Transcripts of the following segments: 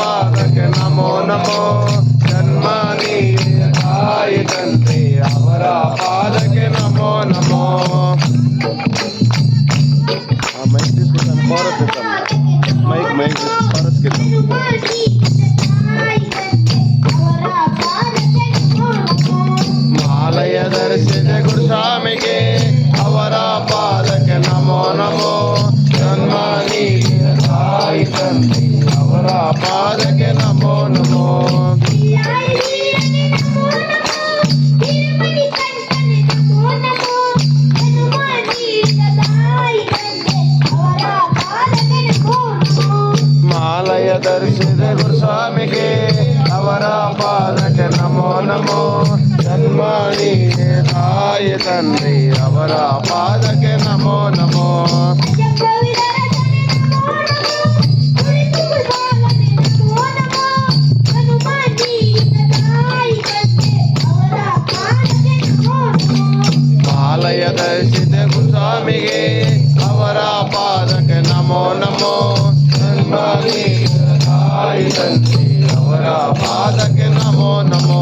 ಪಾದಕ್ಕೆ ನಮೋ ನಮೋ. ಜನ್ಮ ನೀಡಿದ ತಾಯಿ ತಂದೆ ಅವರ ಪಾದಕ್ಕೆ ನಮೋ ನಮೋ. ಮೈಕ್ ಮಾಲಯ ಧರಿಸಿದ ಗುರುಸ್ವಾಮಿಗೆ ಅವರ ಪಾದಕ್ಕೆ ನಮೋ ನಮೋ. ಜನ್ಮ ನೀಡಿದ ತಾಯಿ ತಂದೆ ಅವರ ಪಾದಕ್ಕೆ ನಮೋ ನಮೋ. ಮಾಲಯ ಧರಿಸಿದ ಗುರುಸ್ವಾಮಿಗೆ ಅವರ ಪಾದಕ್ಕೆ ನಮೋ ನಮೋ. ಜನ್ಮ ನೀಡಿದ ತಾಯಿ ತಂದೆ ಅವರ ಪಾದಕ್ಕೆ ನಮೋ ನಮೋ. ಮಾಲಯ ಧರಿಸಿದ ಗುರುಸ್ವಾಮಿಗೆ ಅವರ ಪಾದಕ್ಕೆ ನಮೋ ನಮೋ. ಜನ್ಮ ನೀಡಿದ ತಾಯಿ ತಂದೆ ಅವರ ಪಾದಕ್ಕೆ ನಮೋ ನಮೋ.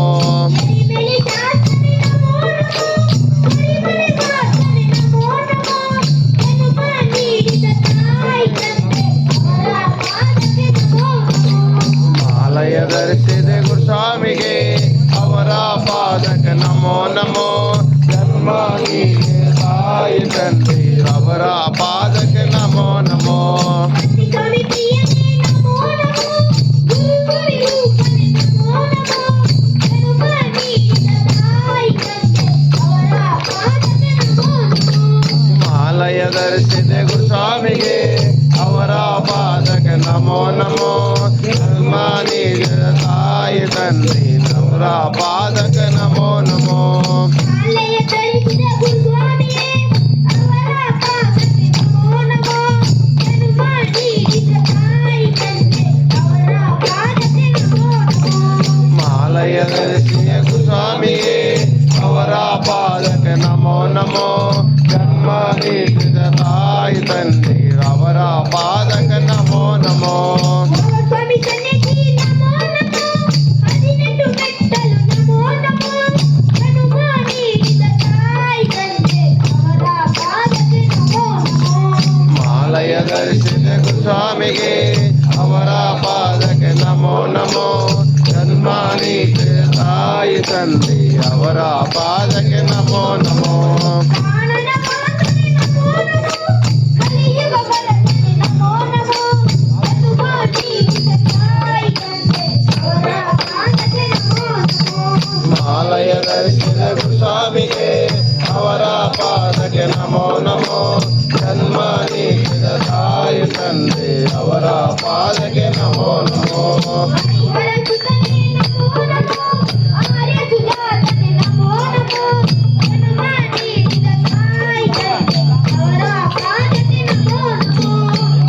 ಮಾಲಯ ಧರಿಸಿದ ಗುರುಸ್ವಾಮಿಗೆ ಅವರ ಪಾದಕ್ಕೆ ನಮೋ ನಮೋ. ಜನ್ಮ ನೀಡಿದ ತಾಯಿ ತಂದೆ ಅವರ ಪಾದಕ್ಕೆ ನಮೋ ನಮೋ. ಮಾಲಯ ಧರಿಸಿದ ಗುರುಸ್ವಾಮಿಗೆ ಅವರ ಪಾದಕ್ಕೆ ನಮೋ ನಮೋ. ಜನ್ಮ ನೀಡಿದ ತಾಯಿ ತಂದೆ ಅವರ ಪಾದಕ್ಕೆ ನಮೋ ನಮೋ. ಮಾಲಯ ಧರಿಸಿದ ಗುರುಸ್ವಾಮಿಗೆ ಅವರ ಪಾದಕ್ಕೆ ನಮೋ ನಮೋ. ಜನ್ಮ ನೀಡಿದ ತಾಯಿ ತಂದೆ ಅವರ ಪಾದಕ್ಕೆ ನಮೋ ನಮೋ. ಮಾಲಯ ಧರಿಸಿದ ಗುರುಸ್ವಾಮಿಗೆ ಅವರ ಪಾದಕ್ಕೆ ನಮೋ ನಮೋ. ಜನ್ಮ ನೀಡಿದ ತಾಯಿ ತಂದೆ ಅವರ ಪಾದಕ್ಕೆ ನಮೋ ನಮೋ. ಮಾಲಯ ಧರಿಸಿದ ಗುರುಸ್ವಾಮಿಗೆ ಅವರ ಪಾದಕ್ಕೆ ನಮೋ ನಮೋ. ಜನ್ಮ ನೀಡಿದ ತಾಯಿ ತಂದೆ ಅವರ ಪಾದಕ್ಕೆ ನಮೋ ನಮೋ.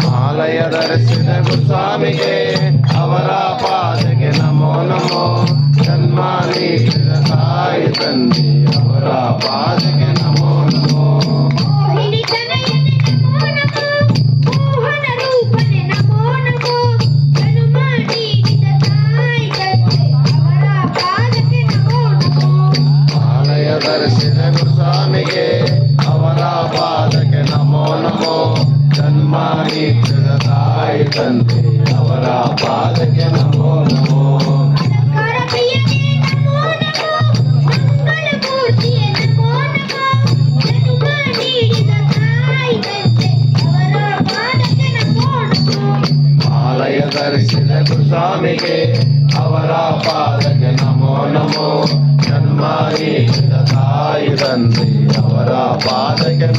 ಮಾಲಯ ಧರಿಸಿದ ಗುರುಸ್ವಾಮಿಗೆ ಅವರ ಪಾದಕ್ಕೆ ನಮೋ ನಮೋ. ಜನ್ಮ ನೀಡಿದ ತಾಯಿ ತಂದೆ ಅವರ ಪಾದಕ್ಕೆ ನಮೋ ನಮೋ. ಮಾಲಯ ಧರಿಸಿದ ಗುರುಸ್ವಾಮಿಗೆ ಅವರ ಪಾದಕ್ಕೆ ನಮೋ ನಮೋ. ಜನ್ಮ ನೀಡಿದ ತಾಯಿ ತಂದೆ ಅವರ ಪಾದಕ್ಕೆ ನಮೋ ನಮೋ. ಮಾಲಯ ಧರಿಸಿದ ಗುರುಸ್ವಾಮಿಗೆ ಅವರ ಪಾದಕ್ಕೆ ನಮೋ ನಮೋ. ಜನ್ಮ ನೀಡಿದ ತಾಯಿ ತಂದೆ ಅವರ ಪಾದಕ್ಕೆ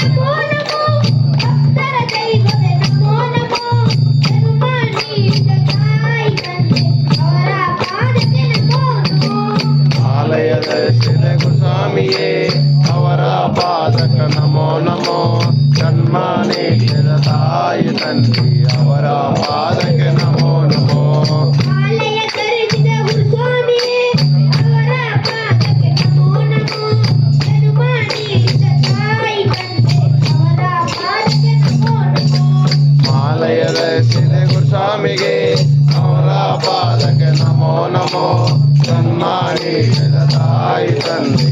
ನಮೋ ನಮೋ. ಮಾಲಯ ಧರಿಸಿದ ಗುರುಸ್ವಾಮಿಯೇ ಅವರ ಪಾದಕ್ಕೆ ನಮೋ ನಮೋ. ಜನ್ಮ ನೀಡಿದ ತಾಯಿ ತಂದೆ ಅವರ ಪಾದಕ್ಕೆ ನಮೋ ನಮೋ. ಮಾಲಯ ಸಿದೆ ಗುರುಸ್ವಾಮಿಗೆ ಅವರ ಪಾದಕ್ಕೆ ನಮೋ ನಮೋ. ಜನ್ಮ ನೀಡಿದ ತಾಯಿ ತಂದೆ